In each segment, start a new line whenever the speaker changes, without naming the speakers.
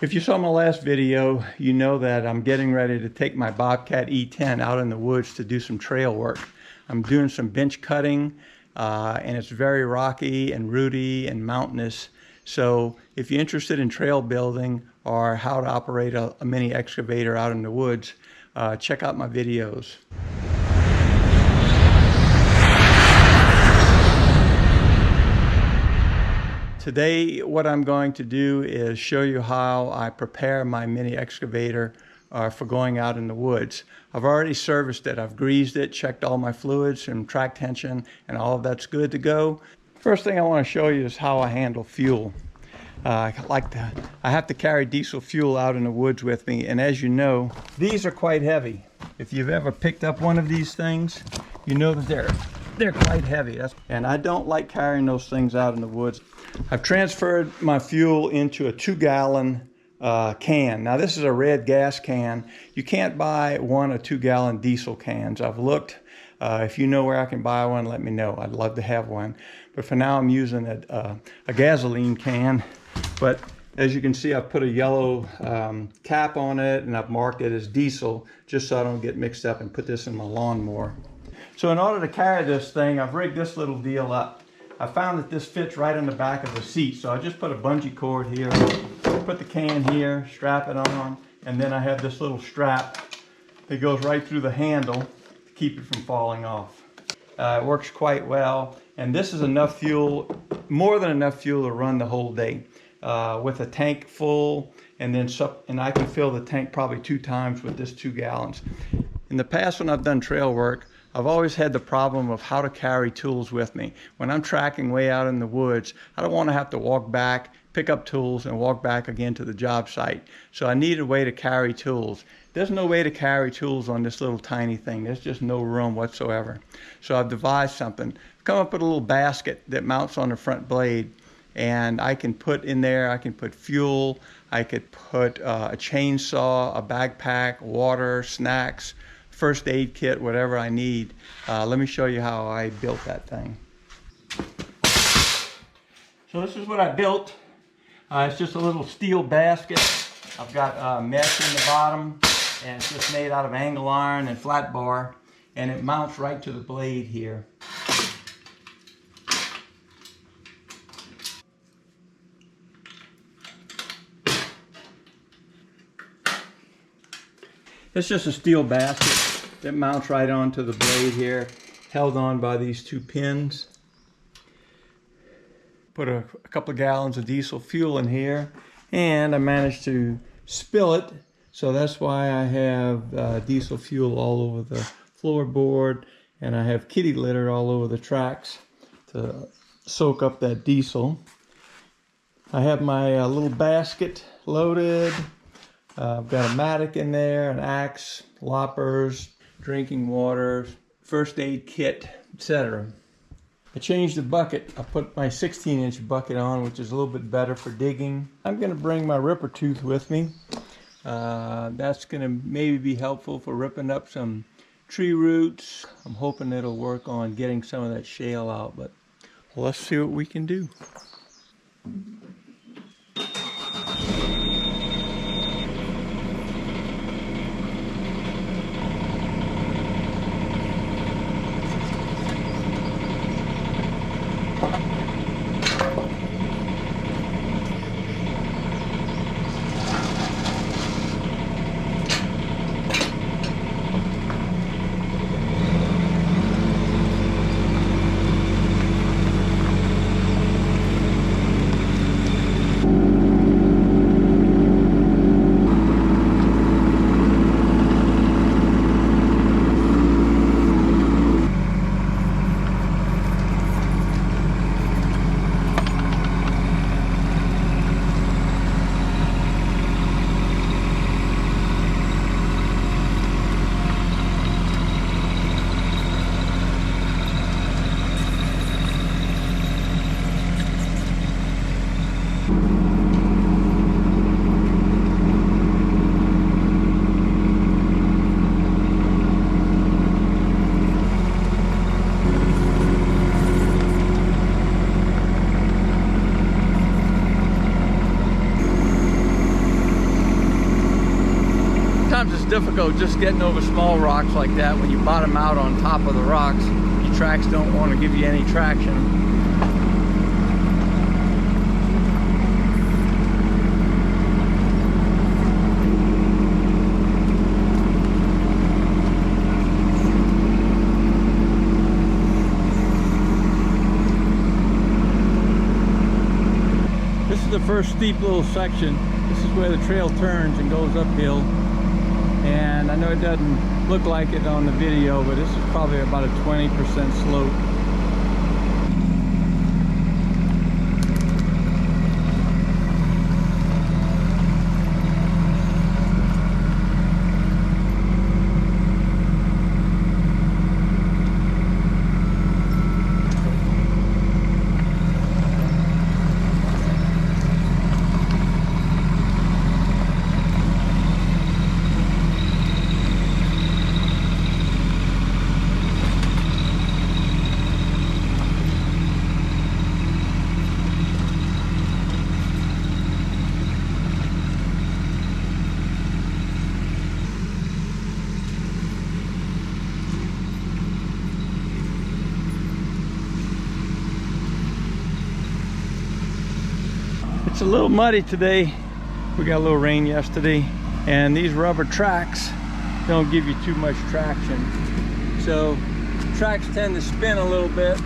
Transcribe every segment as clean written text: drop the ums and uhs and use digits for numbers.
If you saw my last video, you know that I'm getting ready to take my Bobcat E10 out in the woods to do some trail work. I'm doing some bench cutting and it's very rocky and rooty and mountainous. So if you're interested in trail building or how to operate a mini excavator out in the woods, check out my videos. Today, what I'm going to do is show you how I prepare my mini excavator for going out in the woods. I've already serviced it. I've greased it, checked all my fluids and track tension, and all of that's good to go. First thing I want to show you is how I handle fuel. I have to carry diesel fuel out in the woods with me, and as you know, these are quite heavy. If you've ever picked up one of these things, you know that they're quite heavy. And I don't like carrying those things out in the woods. I've transferred my fuel into a 2-gallon can. Now this is a red gas can. You can't buy 1 or 2-gallon diesel cans. I've looked. If you know where I can buy one, let me know. I'd love to have one. But for now I'm using a gasoline can. But as you can see, I've put a yellow cap on it and I've marked it as diesel just so I don't get mixed up and put this in my lawnmower. So in order to carry this thing, I've rigged this little deal up. I found that this fits right in the back of the seat. So I just put a bungee cord here, put the can here, strap it on, and then I have this little strap that goes right through the handle to keep it from falling off. It works quite well, and this is enough fuel, more than enough fuel to run the whole day. With a tank full, and I can fill the tank probably 2 times with this 2 gallons. In the past, when I've done trail work, I've always had the problem of how to carry tools with me. When I'm tracking way out in the woods, I don't want to have to walk back, pick up tools, and walk back again to the job site. So I need a way to carry tools. There's no way to carry tools on this little tiny thing. There's just no room whatsoever. So I've devised something. I've come up with a little basket that mounts on the front blade, and I can put in there, I can put fuel, I could put a chainsaw, a backpack, water, snacks, first aid kit, whatever I need. Let me show you how I built that thing. So this is what I built. It's just a little steel basket. I've got mesh in the bottom, and it's just made out of angle iron and flat bar, and it mounts right to the blade here. It's just a steel basket that mounts right onto the blade here, held on by these 2 pins. Put a couple of gallons of diesel fuel in here, and I managed to spill it, so that's why I have diesel fuel all over the floorboard, and I have kitty litter all over the tracks to soak up that diesel. I have my little basket loaded. I've got a mattock in there, an axe, loppers, drinking water, first aid kit, etc. I changed the bucket. I put my 16-inch bucket on, which is a little bit better for digging. I'm going to bring my ripper tooth with me. That's going to maybe be helpful for ripping up some tree roots. I'm hoping it'll work on getting some of that shale out, but let's see what we can do. sometimes it's difficult just getting over small rocks like that. When you bottom out on top of the rocks, your tracks don't want to give you any traction. This is the first steep little section. This is where the trail turns and goes uphill. And I know it doesn't look like it on the video, but this is probably about a 20% slope. It's a little muddy today. We got a little rain yesterday, and these rubber tracks don't give you too much traction. So tracks tend to spin a little bit.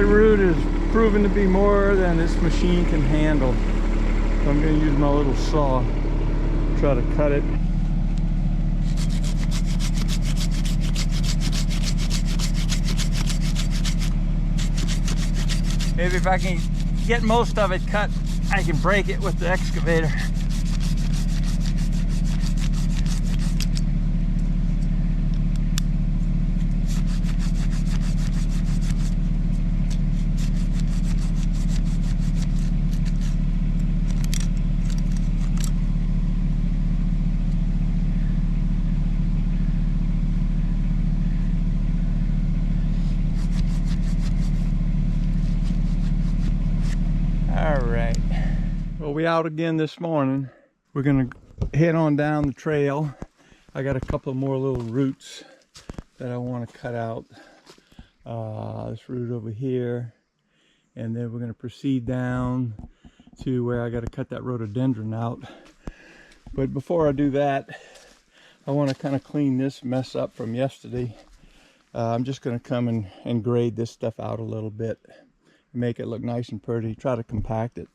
root is proven to be more than this machine can handle. So I'm going to use my little saw, try to cut it. Maybe if I can get most of it cut, I can break it with the excavator. All right, well, we out again this morning. We're gonna head on down the trail. I got a couple more little roots that I want to cut out. This root over here, and then we're gonna proceed down to where I got to cut that rhododendron out. But before I do that, I want to kind of clean this mess up from yesterday. I'm just gonna come and grade this stuff out a little bit, make it look nice and pretty, try to compact it.